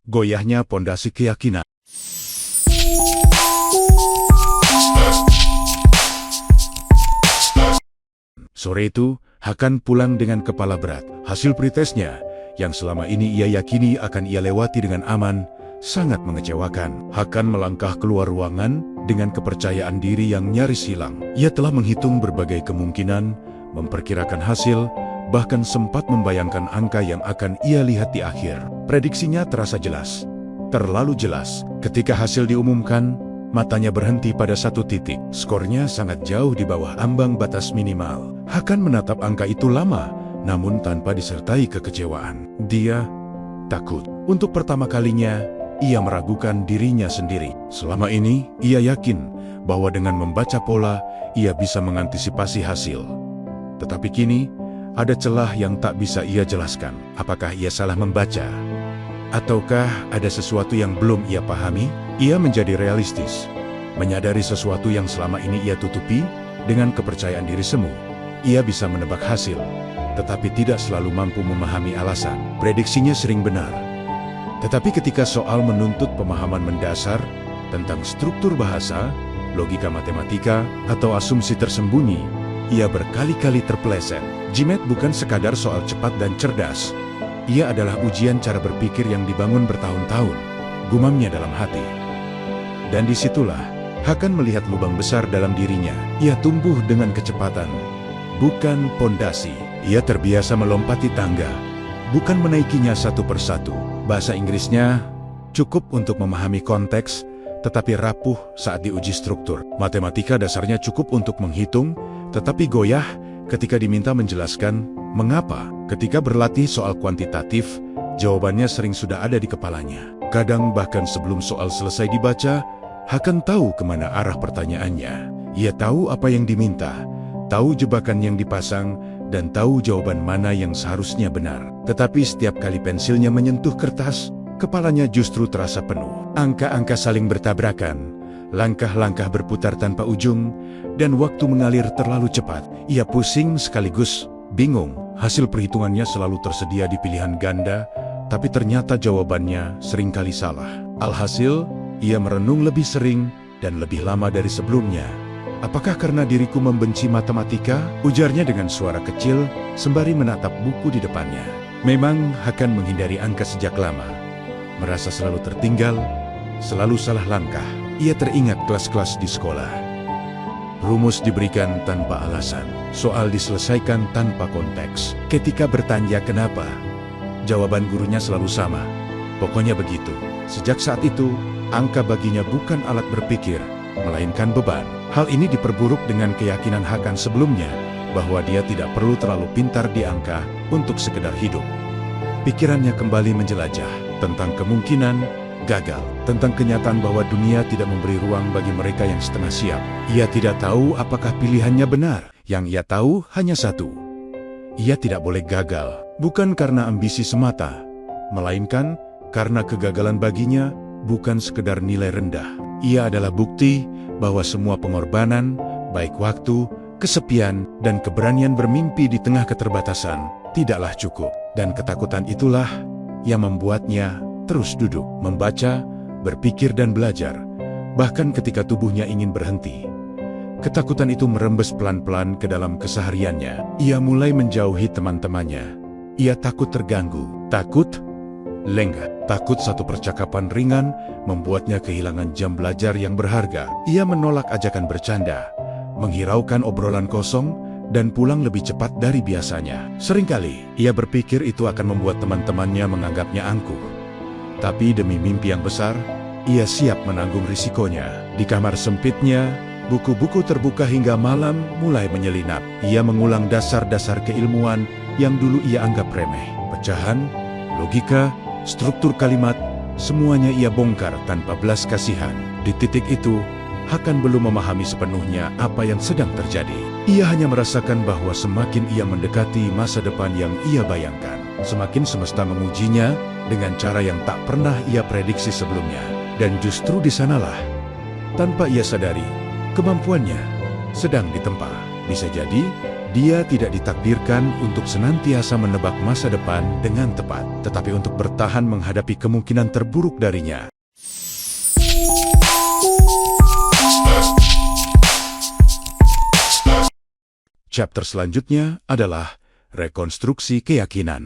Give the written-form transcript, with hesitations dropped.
goyahnya pondasi keyakinan. Sore itu, Hakan pulang dengan kepala berat. Hasil pretesnya, yang selama ini ia yakini akan ia lewati dengan aman, sangat mengecewakan. Hakan melangkah keluar ruangan dengan kepercayaan diri yang nyaris hilang. Ia telah menghitung berbagai kemungkinan, memperkirakan hasil, bahkan sempat membayangkan angka yang akan ia lihat di akhir. Prediksinya terasa jelas, terlalu jelas. Ketika hasil diumumkan, matanya berhenti pada satu titik. Skornya sangat jauh di bawah ambang batas minimal. Hakan menatap angka itu lama, namun tanpa disertai kekecewaan. Dia takut. Untuk pertama kalinya, ia meragukan dirinya sendiri. Selama ini, ia yakin bahwa dengan membaca pola, ia bisa mengantisipasi hasil. Tetapi kini, ada celah yang tak bisa ia jelaskan. Apakah ia salah membaca? Ataukah ada sesuatu yang belum ia pahami? Ia menjadi realistis, menyadari sesuatu yang selama ini ia tutupi dengan kepercayaan diri semu. Ia bisa menebak hasil, tetapi tidak selalu mampu memahami alasan. Prediksinya sering benar. Tetapi ketika soal menuntut pemahaman mendasar tentang struktur bahasa, logika matematika, atau asumsi tersembunyi, ia berkali-kali terpeleset. GMAT bukan sekadar soal cepat dan cerdas. Ia adalah ujian cara berpikir yang dibangun bertahun-tahun, gumamnya dalam hati. Dan disitulah, Hakan melihat lubang besar dalam dirinya. Ia tumbuh dengan kecepatan, bukan pondasi. Ia terbiasa melompati tangga, bukan menaikinya satu persatu. Bahasa Inggrisnya cukup untuk memahami konteks, tetapi rapuh saat diuji struktur. Matematika dasarnya cukup untuk menghitung, tetapi goyah ketika diminta menjelaskan mengapa. Ketika berlatih soal kuantitatif, jawabannya sering sudah ada di kepalanya. Kadang bahkan sebelum soal selesai dibaca, Hakan tahu kemana arah pertanyaannya. Ia tahu apa yang diminta, tahu jebakan yang dipasang, dan tahu jawaban mana yang seharusnya benar. Tetapi setiap kali pensilnya menyentuh kertas, kepalanya justru terasa penuh. Angka-angka saling bertabrakan, langkah-langkah berputar tanpa ujung, dan waktu mengalir terlalu cepat. Ia pusing sekaligus bingung. Hasil perhitungannya selalu tersedia di pilihan ganda, tapi ternyata jawabannya seringkali salah. Alhasil, ia merenung lebih sering dan lebih lama dari sebelumnya. Apakah karena diriku membenci matematika? Ujarnya dengan suara kecil, sembari menatap buku di depannya. Memang Hakan menghindari angka sejak lama. Merasa selalu tertinggal, selalu salah langkah. Ia teringat kelas-kelas di sekolah. Rumus diberikan tanpa alasan, soal diselesaikan tanpa konteks. Ketika bertanya kenapa, jawaban gurunya selalu sama. Pokoknya begitu. Sejak saat itu, angka baginya bukan alat berpikir, melainkan beban. Hal ini diperburuk dengan keyakinan Hakan sebelumnya, bahwa dia tidak perlu terlalu pintar di angka untuk sekedar hidup. Pikirannya kembali menjelajah tentang kemungkinan gagal, tentang kenyataan bahwa dunia tidak memberi ruang bagi mereka yang setengah siap. Ia tidak tahu apakah pilihannya benar. Yang ia tahu hanya satu. Ia tidak boleh gagal, bukan karena ambisi semata, melainkan karena kegagalan baginya bukan sekedar nilai rendah. Ia adalah bukti bahwa semua pengorbanan, baik waktu, kesepian, dan keberanian bermimpi di tengah keterbatasan, tidaklah cukup. Dan ketakutan itulah yang membuatnya terus duduk, membaca, berpikir dan belajar, bahkan ketika tubuhnya ingin berhenti. Ketakutan itu merembes pelan-pelan ke dalam kesehariannya. Ia mulai menjauhi teman-temannya. Ia takut terganggu, takut lengah, takut satu percakapan ringan membuatnya kehilangan jam belajar yang berharga. Ia menolak ajakan bercanda, menghiraukan obrolan kosong, dan pulang lebih cepat dari biasanya. Seringkali, ia berpikir itu akan membuat teman-temannya menganggapnya angkuh. Tapi demi mimpi yang besar, ia siap menanggung risikonya. Di kamar sempitnya, buku-buku terbuka hingga malam mulai menyelinap. Ia mengulang dasar-dasar keilmuan yang dulu ia anggap remeh. Pecahan, logika, struktur kalimat, semuanya ia bongkar tanpa belas kasihan. Di titik itu, Hakan belum memahami sepenuhnya apa yang sedang terjadi. Ia hanya merasakan bahwa semakin ia mendekati masa depan yang ia bayangkan, semakin semesta mengujinya dengan cara yang tak pernah ia prediksi sebelumnya. Dan justru di sanalah, tanpa ia sadari, kemampuannya sedang ditempa. Bisa jadi, Dia tidak ditakdirkan untuk senantiasa menebak masa depan dengan tepat, tetapi untuk bertahan menghadapi kemungkinan terburuk darinya. Chapter selanjutnya adalah rekonstruksi keyakinan.